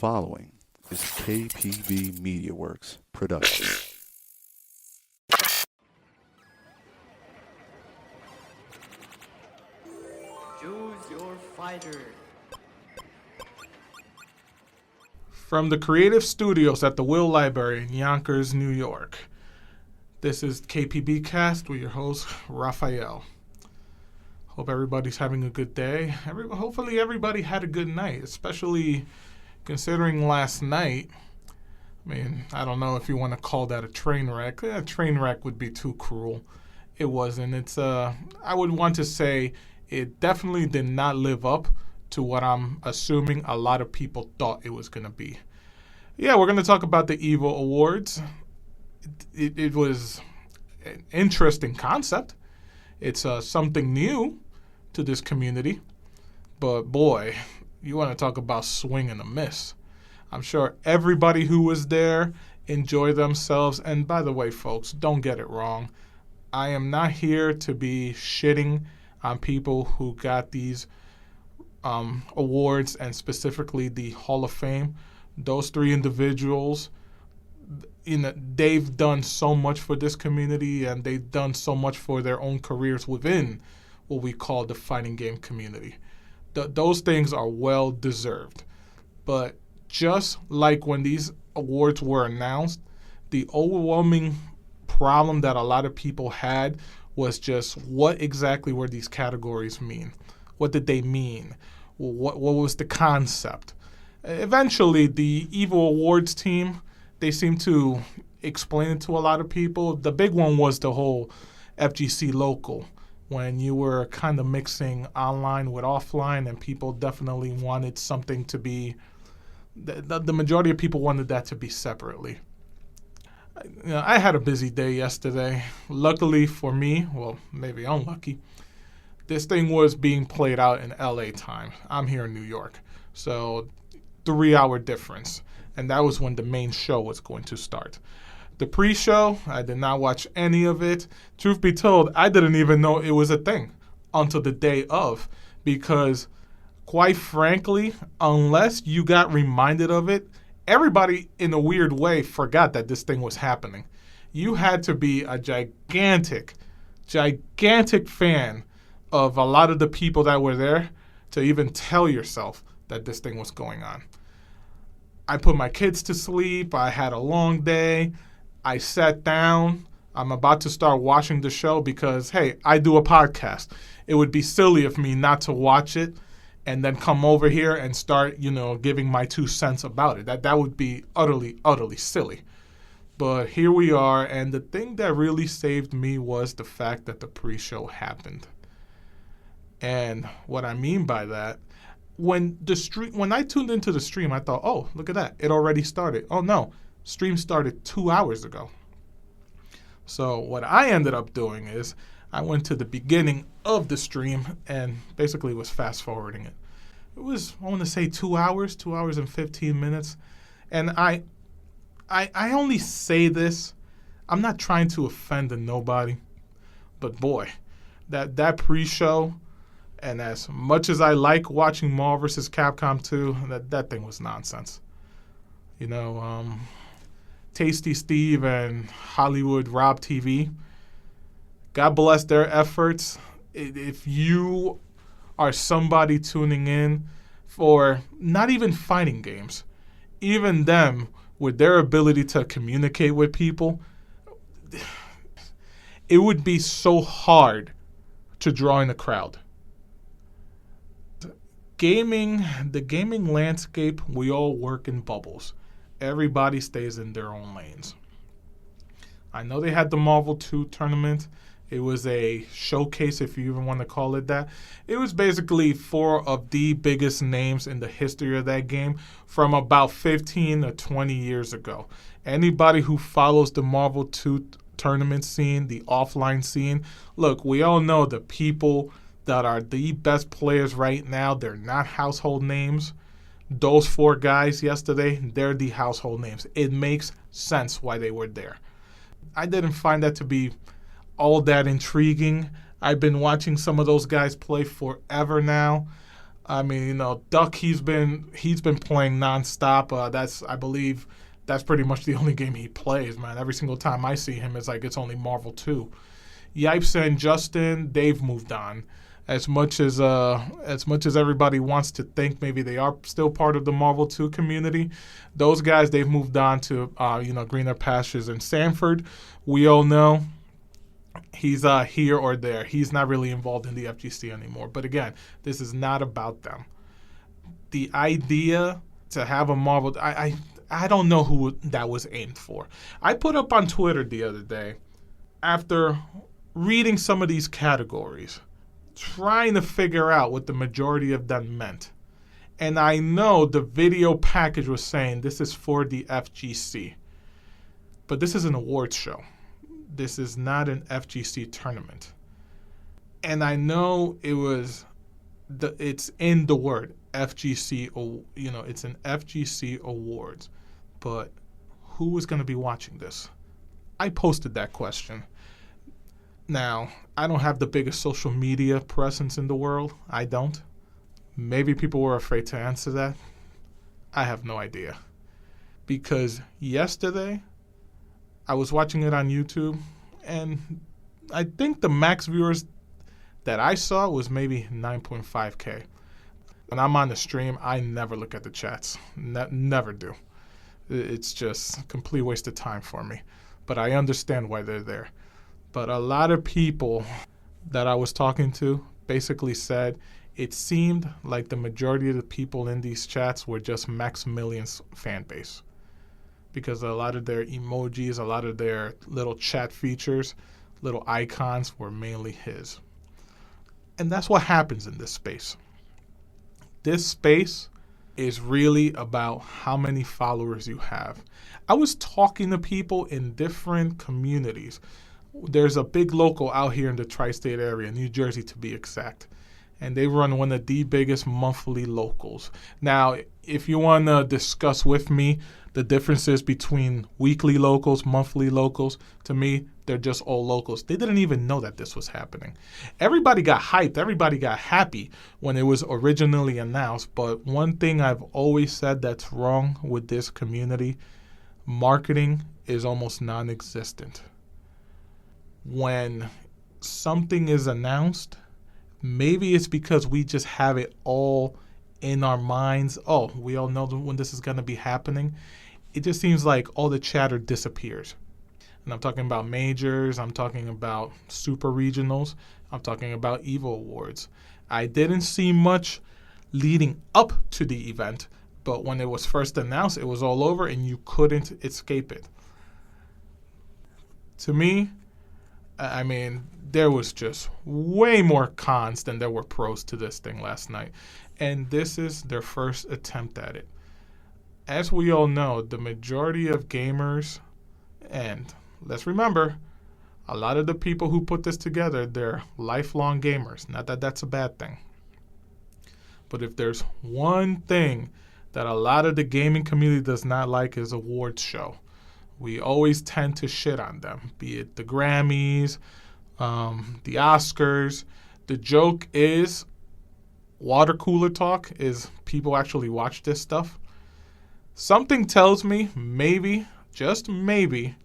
following is KPB Media Works production. Choose your fighter. From the creative studios at the Will Library in Yonkers, New York, this is KPBCast with your host, Rafael. Hope everybody's having a good day. Hopefully everybody had a good night, especially considering last night. I mean, I don't know if you want to call that a train wreck. A train wreck would be too cruel. It wasn't. I would want to say it definitely did not live up to what I'm assuming a lot of people thought it was going to be. Yeah, we're going to talk about the Evo Awards. It was an interesting concept. It's something new to this community. But boy, you want to talk about swing and a miss. I'm sure everybody who was there enjoyed themselves. And by the way, folks, don't get it wrong. I am not here to be shitting on people who got these awards, and specifically the Hall of Fame. Those three individuals, they've done so much for this community, and they've done so much for their own careers within what we call the fighting game community. Those things are well deserved. But just like when these awards were announced, the overwhelming problem that a lot of people had was just what exactly were these categories mean? What did they mean? What was the concept? Eventually, the Evo Awards team, they seemed to explain it to a lot of people. The big one was the whole FGC local, when you were kind of mixing online with offline, and people definitely wanted something to be, the majority of people wanted that to be separately. I had a busy day yesterday. Luckily for me, well, maybe unlucky, this thing was being played out in LA time. I'm here in New York. So 3-hour difference. And that was when the main show was going to start. The pre-show, I did not watch any of it. Truth be told, I didn't even know it was a thing until the day of. Because, quite frankly, unless you got reminded of it, everybody in a weird way forgot that this thing was happening. You had to be a gigantic fan of a lot of the people that were there to even tell yourself that this thing was going on. I put my kids to sleep. I had a long day. I sat down. I'm about to start watching the show because, hey, I do a podcast. It would be silly of me not to watch it and then come over here and start, giving my 2 cents about it. That would be utterly, utterly silly. But here we are, and the thing that really saved me was the fact that the pre-show happened. And what I mean by that, when I tuned into the stream, I thought, oh, look at that. It already started. Oh, no. Stream started 2 hours ago. So what I ended up doing is I went to the beginning of the stream and basically was fast-forwarding it. It was, I want to say 2 hours and 15 minutes. And I only say this, I'm not trying to offend nobody, but boy, that pre-show, and as much as I like watching Marvel vs. Capcom 2, that thing was nonsense. Tasty Steve and Hollywood Rob TV, God bless their efforts. If you are somebody tuning in for not even fighting games, even them with their ability to communicate with people, it would be so hard to draw in a crowd. The gaming landscape, we all work in bubbles. Everybody stays in their own lanes. I know they had the Marvel 2 tournament. It was a showcase, if you even want to call it that. It was basically 4 of the biggest names in the history of that game from about 15 to 20 years ago. Anybody who follows the Marvel 2 tournament scene, the offline scene, look, we all know the people that are the best players right now, they're not household names. Those 4 guys yesterday, they're the household names. It makes sense why they were there. I didn't find that to be all that intriguing. I've been watching some of those guys play forever now. I mean, Duck, he's been playing nonstop. I believe that's pretty much the only game he plays, man. Every single time I see him, it's like it's only Marvel 2. Yipes and Justin, they've moved on. As much as everybody wants to think maybe they are still part of the Marvel 2 community, those guys, they've moved on to greener pastures. And Sanford, we all know he's here or there. He's not really involved in the FGC anymore. But again, this is not about them. The idea to have a Marvel, I don't know who that was aimed for. I put up on Twitter the other day, after reading some of these categories, trying to figure out what the majority of them meant. And I know the video package was saying this is for the FGC. But this is an awards show. This is not an FGC tournament. And I know it's in the word FGC, it's an FGC awards. But who is going to be watching this? I posted that question. Now, I don't have the biggest social media presence in the world. I don't. Maybe people were afraid to answer that. I have no idea. Because yesterday, I was watching it on YouTube, and I think the max viewers that I saw was maybe 9.5K. When I'm on the stream, I never look at the chats. Never do. It's just a complete waste of time for me. But I understand why they're there. But a lot of people that I was talking to basically said it seemed like the majority of the people in these chats were just Maximilian's fan base. Because a lot of their emojis, a lot of their little chat features, little icons were mainly his. And that's what happens in this space. This space is really about how many followers you have. I was talking to people in different communities. There's a big local out here in the tri-state area, New Jersey to be exact, and they run one of the biggest monthly locals. Now, if you want to discuss with me the differences between weekly locals, monthly locals, to me, they're just all locals. They didn't even know that this was happening. Everybody got hyped. Everybody got happy when it was originally announced. But one thing I've always said that's wrong with this community, marketing is almost non-existent. When something is announced, maybe it's because we just have it all in our minds. Oh, we all know when this is going to be happening. It just seems like all the chatter disappears. And I'm talking about majors. I'm talking about super regionals. I'm talking about Evo Awards. I didn't see much leading up to the event, but when it was first announced, it was all over and you couldn't escape it. To me, I mean, there was just way more cons than there were pros to this thing last night. And this is their first attempt at it. As we all know, the majority of gamers, and let's remember, a lot of the people who put this together, they're lifelong gamers. Not that that's a bad thing. But if there's one thing that a lot of the gaming community does not like is awards show. We always tend to shit on them, be it the Grammys, the Oscars. The joke is water cooler talk is people actually watch this stuff. Something tells me maybe, just maybe,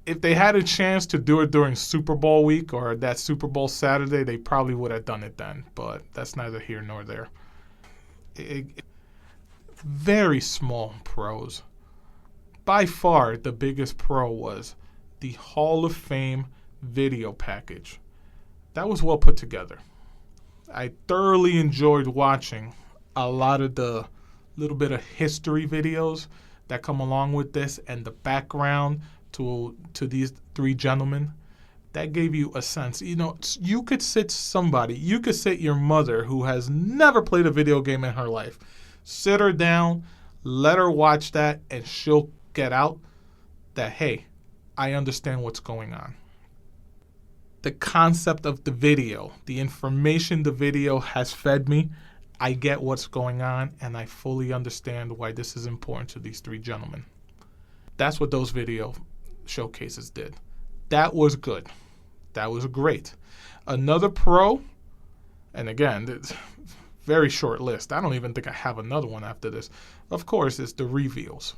if they had a chance to do it during Super Bowl week or that Super Bowl Saturday, they probably would have done it then. But that's neither here nor there. Very small pros. By far, the biggest pro was the Hall of Fame video package. That was well put together. I thoroughly enjoyed watching a lot of the little bit of history videos that come along with this and the background to these three gentlemen. That gave you a sense. You could sit your mother who has never played a video game in her life. Sit her down, let her watch that, and she'll get out that, hey, I understand what's going on. The concept of the video, the information the video has fed me, I get what's going on, and I fully understand why this is important to these three gentlemen. That's what those video showcases did. That was good. That was great. Another pro, And again, it's very short list. I don't even think I have another one after this. Of course, it's the reveals.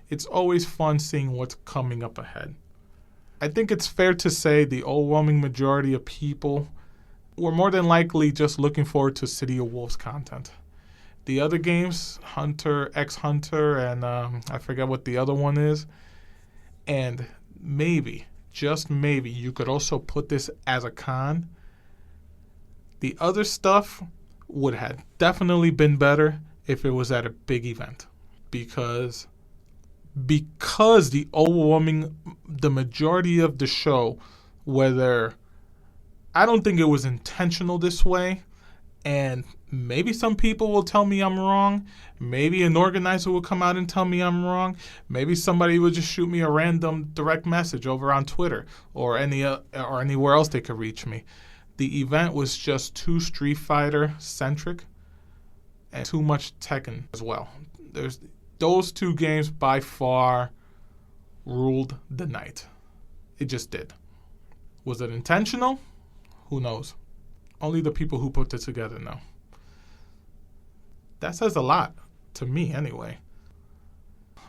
It's always fun seeing what's coming up ahead. I think it's fair to say the overwhelming majority of people were more than likely just looking forward to City of Wolves content. The other games, Hunter, X Hunter, and I forget what the other one is. And maybe, just maybe, you could also put this as a con. The other stuff would have definitely been better if it was at a big event. Because the majority of the show, whether, I don't think it was intentional this way, and maybe some people will tell me I'm wrong. Maybe an organizer will come out and tell me I'm wrong. Maybe somebody will just shoot me a random direct message over on Twitter or anywhere else they could reach me. The event was just too Street Fighter centric and too much Tekken as well. Those two games by far ruled the night. It just did. Was it intentional? Who knows? Only the people who put it together know. That says a lot, to me anyway.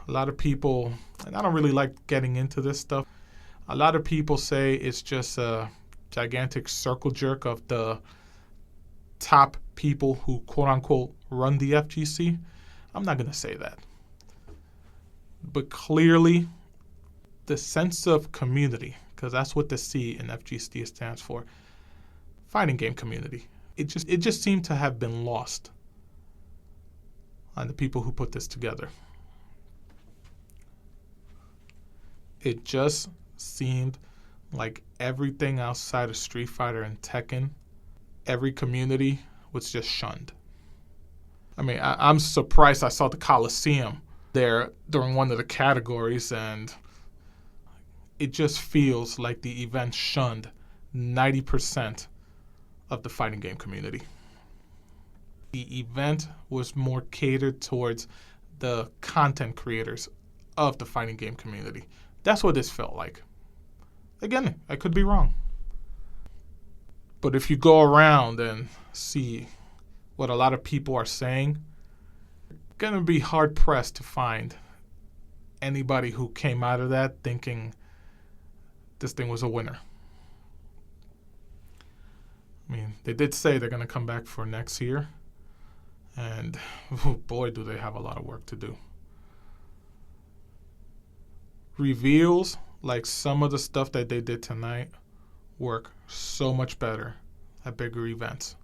A lot of people, and I don't really like getting into this stuff, a lot of people say it's just a gigantic circle jerk of the top people who quote-unquote run the FGC. I'm not going to say that. But clearly, the sense of community, because that's what the C in FGC stands for, fighting game community, it just seemed to have been lost on the people who put this together. It just seemed like everything outside of Street Fighter and Tekken, every community was just shunned. I mean, I'm surprised I saw the Coliseum there during one of the categories, and it just feels like the event shunned 90% of the fighting game community. The event was more catered towards the content creators of the fighting game community. That's what this felt like. Again, I could be wrong. But if you go around and see what a lot of people are saying, you're going to be hard-pressed to find anybody who came out of that thinking this thing was a winner. I mean, they did say they're going to come back for next year, and oh boy, do they have a lot of work to do. Reveals, like some of the stuff that they did tonight, work so much better at bigger events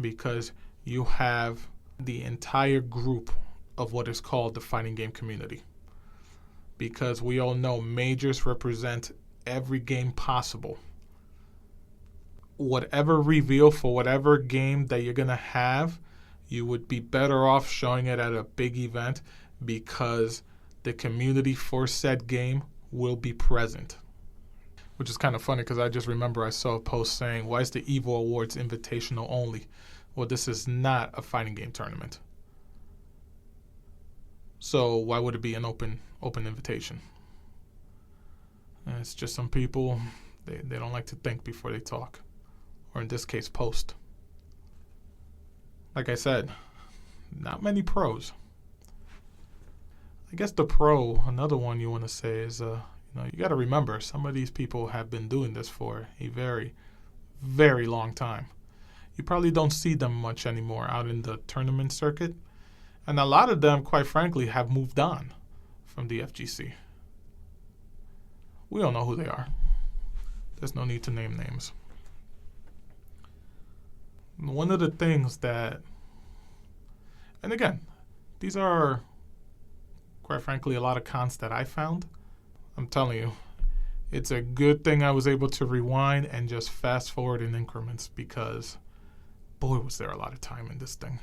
because you have the entire group of what is called the fighting game community. Because we all know majors represent every game possible. Whatever reveal for whatever game that you're going to have, you would be better off showing it at a big event because the community for said game will be present. Which is kind of funny because I just remember I saw a post saying, why is the Evo Awards invitational only? Well, this is not a fighting game tournament. So why would it be an open invitation? And it's just some people, they don't like to think before they talk. Or in this case, post. Like I said, not many pros. I guess the pro, another one you want to say is, you got to remember, some of these people have been doing this for a very, very long time. You probably don't see them much anymore out in the tournament circuit. And a lot of them, quite frankly, have moved on from the FGC. We all know who they are. There's no need to name names. One of the things that, and again, these are, quite frankly, a lot of cons that I found. I'm telling you, it's a good thing I was able to rewind and just fast forward in increments because, boy, was there a lot of time in this thing.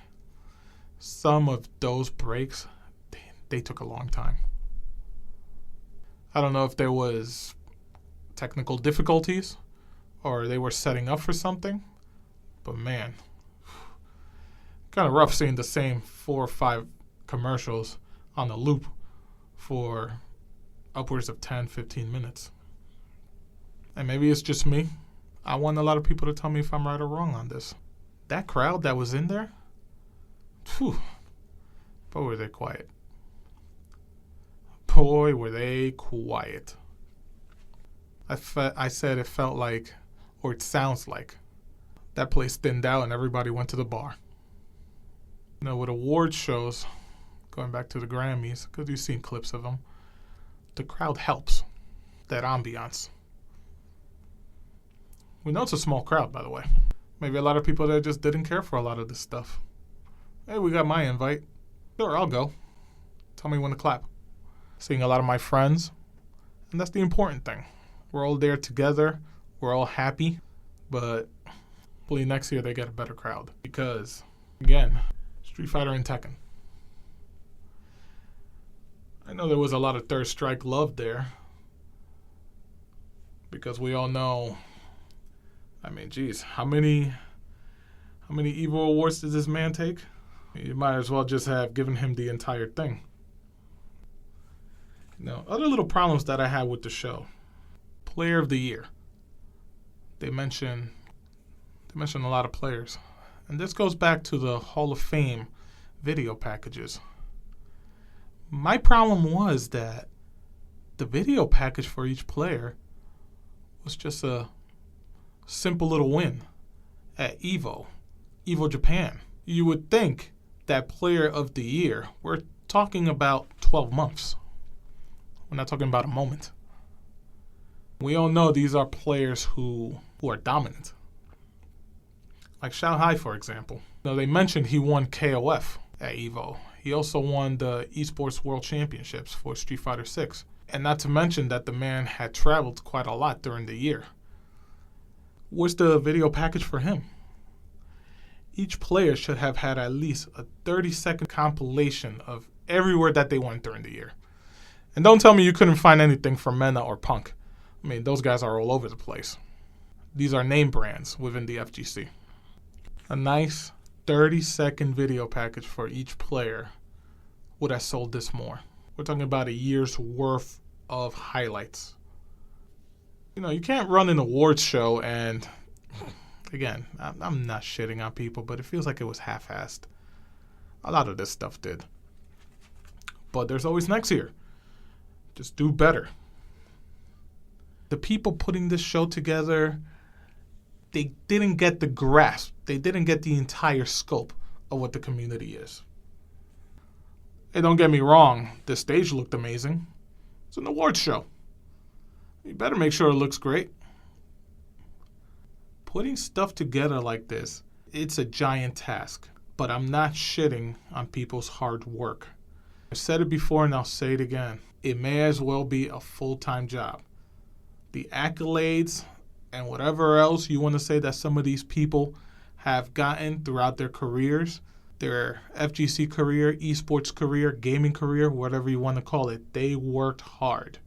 Some of those breaks, they took a long time. I don't know if there was technical difficulties or they were setting up for something, but man, kind of rough seeing the same 4 or 5 commercials on a loop for upwards of 10, 15 minutes. And maybe it's just me. I want a lot of people to tell me if I'm right or wrong on this. That crowd that was in there, phew, boy, were they quiet. Boy, were they quiet. I said it felt like, or it sounds like, that place thinned out and everybody went to the bar. You know, with award shows, going back to the Grammys, because you've seen clips of them, the crowd helps. That ambiance. We know it's a small crowd, by the way. Maybe a lot of people there just didn't care for a lot of this stuff. Hey, we got my invite. Sure, I'll go. Tell me when to clap. Seeing a lot of my friends, and that's the important thing. We're all there together. We're all happy, but hopefully next year they get a better crowd. Because, again, Street Fighter and Tekken. I know there was a lot of Third Strike love there. Because we all know, I mean, geez, how many Evo Awards did this man take? You might as well just have given him the entire thing. You know, other little problems that I had with the show. Player of the Year. They mention a lot of players. And this goes back to the Hall of Fame video packages. My problem was that the video package for each player was just a simple little win at Evo Japan. You would think that Player of the Year, we're talking about 12 months. We're not talking about a moment. We all know these are players who are dominant. Like Shanghai, for example. Now, they mentioned he won KOF at Evo. He also won the Esports World Championships for Street Fighter 6. And not to mention that the man had traveled quite a lot during the year. What's the video package for him? Each player should have had at least a 30-second compilation of everywhere that they went during the year. And don't tell me you couldn't find anything from Mena or Punk. I mean, those guys are all over the place. These are name brands within the FGC. A nice 30-second video package for each player would have sold this more. We're talking about a year's worth of highlights. You know, you can't run an awards show and, again, I'm not shitting on people, but it feels like it was half-assed. A lot of this stuff did. But there's always next year. Just do better. The people putting this show together, they didn't get the grasp. They didn't get the entire scope of what the community is. Hey, don't get me wrong, the stage looked amazing. It's an awards show. You better make sure it looks great. Putting stuff together like this, it's a giant task. But I'm not shitting on people's hard work. I've said it before and I'll say it again. It may as well be a full-time job. The accolades and whatever else you want to say that some of these people have gotten throughout their careers, their FGC career, esports career, gaming career, whatever you want to call it, they worked hard.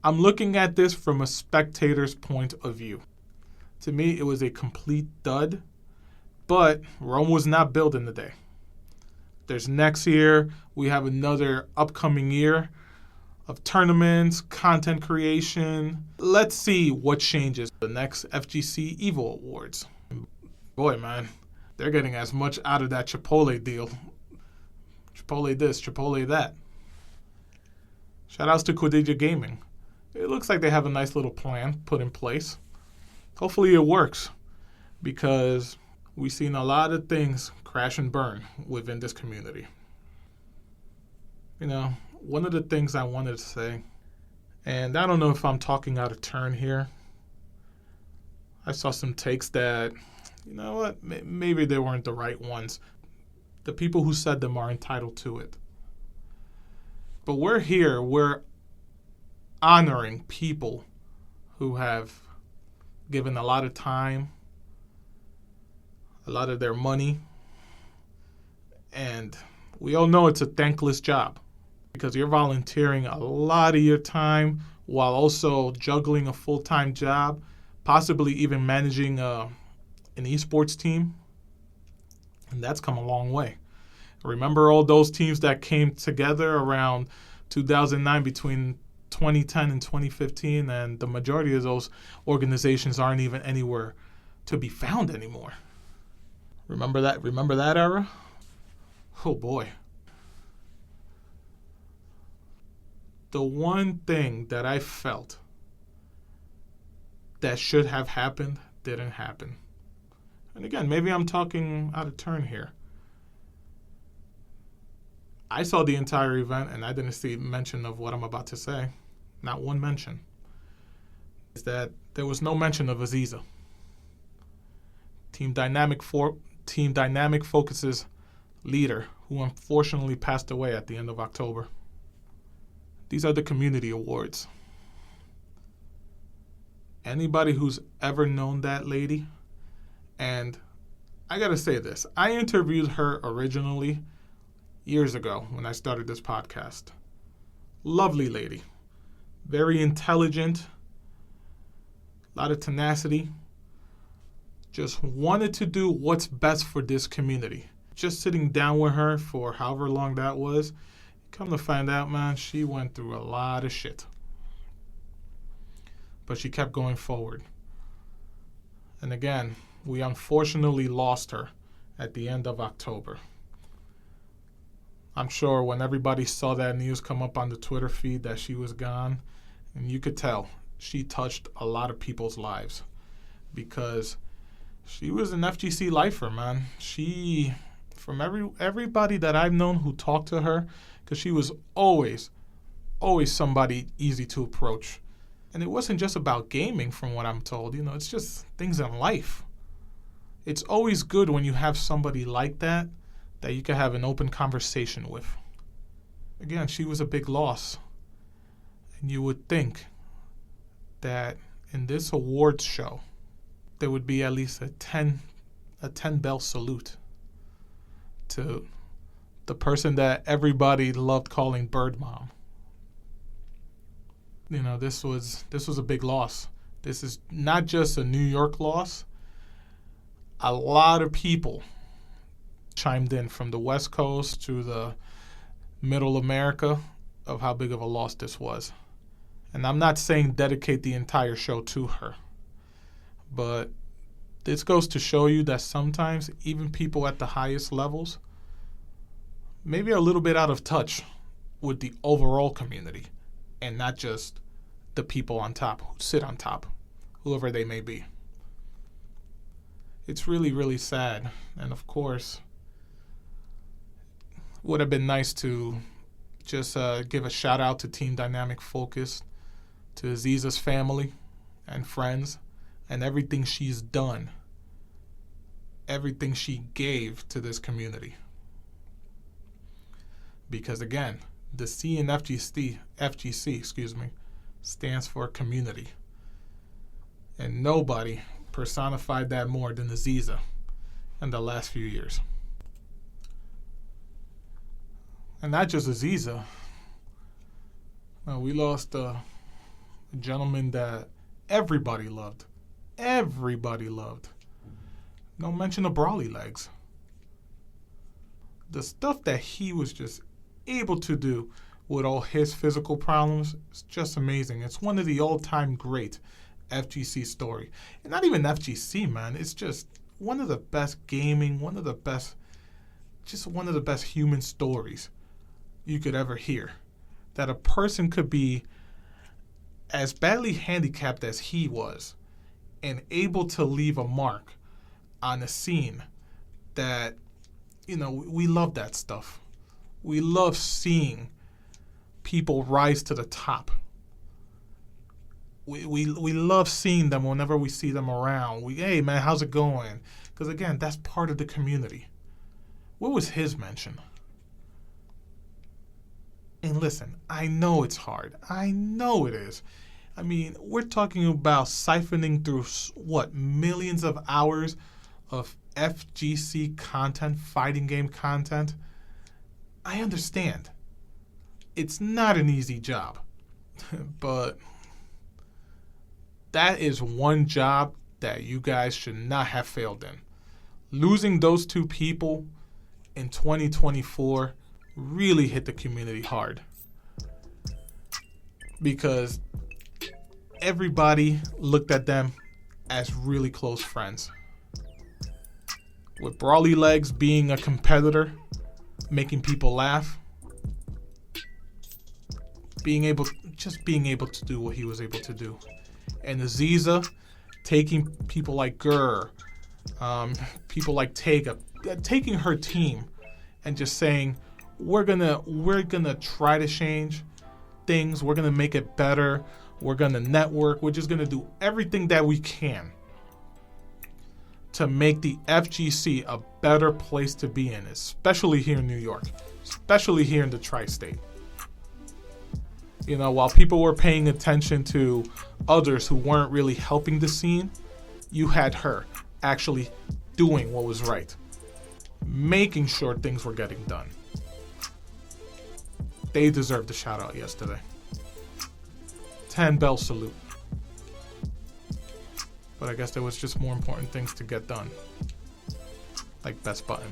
I'm looking at this from a spectator's point of view. To me, it was a complete dud, but Rome was not built in a day. There's next year. We have another upcoming year of tournaments, content creation. Let's see what changes. The next FGC Evo Awards. Boy, man, they're getting as much out of that Chipotle deal. Chipotle this, Chipotle that. Shoutouts to Quadija Gaming. It looks like they have a nice little plan put in place. Hopefully it works, because we've seen a lot of things crash and burn within this community. You know, one of the things I wanted to say, and I don't know if I'm talking out of turn here. I saw some takes that, you know what, maybe they weren't the right ones. The people who said them are entitled to it. But we're here, we're honoring people who have given a lot of time, a lot of their money, and we all know it's a thankless job because you're volunteering a lot of your time while also juggling a full-time job, possibly even managing an esports team, and that's come a long way. Remember all those teams that came together around 2009 between 2010 and 2015, and the majority of those organizations aren't even anywhere to be found anymore. Remember that? Remember that era? Oh boy. The one thing that I felt that should have happened didn't happen. And again, maybe I'm talking out of turn here. I saw the entire event and I didn't see mention of what I'm about to say. Not one mention. Is that there was no mention of Aziza. Team Dynamic Focus's leader, who unfortunately passed away at the end of October. These are the community awards. Anybody who's ever known that lady, and I gotta say this, I interviewed her originally years ago when I started this podcast. Lovely lady. Very intelligent. A lot of tenacity. Just wanted to do what's best for this community. Just sitting down with her for however long that was, come to find out, man, she went through a lot of shit. But she kept going forward. And again, we unfortunately lost her at the end of October. I'm sure when everybody saw that news come up on the Twitter feed that she was gone, and you could tell she touched a lot of people's lives because she was an FGC lifer, man. She, from everybody that I've known who talked to her, because she was always somebody easy to approach. And it wasn't just about gaming, from what I'm told. You know, it's just things in life. It's always good when you have somebody like that you can have an open conversation with. Again, she was a big loss. And you would think that in this awards show, there would be at least a 10 bell salute to the person that everybody loved calling Bird Mom. You know, this was a big loss. This is not just a New York loss. A lot of people chimed in from the West Coast to the Middle America of how big of a loss this was. And I'm not saying dedicate the entire show to her, but this goes to show you that sometimes even people at the highest levels maybe are a little bit out of touch with the overall community and not just the people on top who sit on top, whoever they may be. It's really, really sad. And of course, would have been nice to just give a shout out to Team Dynamic Focus, to Aziza's family and friends, and everything she's done, everything she gave to this community. Because again, the C in FGC, stands for community. And nobody personified that more than Aziza in the last few years. And not just Aziza. We lost a gentleman that everybody loved. Everybody loved. No mention of Brawly Legs. The stuff that he was just able to do with all his physical problems is just amazing. It's one of the all-time great FGC story. And not even FGC, man. It's just one of the best gaming, one of the best human stories you could ever hear. That a person could be as badly handicapped as he was and able to leave a mark on a scene that, you know, we love that stuff. We love seeing people rise to the top. We love seeing them whenever we see them around. Hey, man, how's it going? Because, again, that's part of the community. What was his mention? And listen, I know it's hard. I know it is. I mean, we're talking about siphoning through, millions of hours of FGC content, fighting game content. I understand. It's not an easy job. But that is one job that you guys should not have failed in. Losing those two people in 2024 really hit the community hard. because everybody looked at them as really close friends. With Brawly Legs being a competitor, making people laugh, being able to do what he was able to do. And Aziza taking people like Gurr, people like Tega, taking her team and just saying, we're gonna try to change things, we're gonna make it better, we're gonna network, we're just gonna do everything that we can to make the FGC a better place to be in, especially here in New York, especially here in the tri-state. You know, while people were paying attention to others who weren't really helping the scene, you had her actually doing what was right, making sure things were getting done. They deserved a shout out yesterday. 10 bell salute. But I guess there was just more important things to get done, like best button.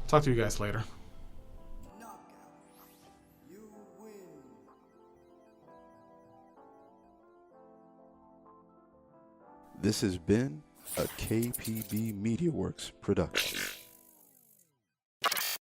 Talk to you guys later. This has been a KPB Media Works production.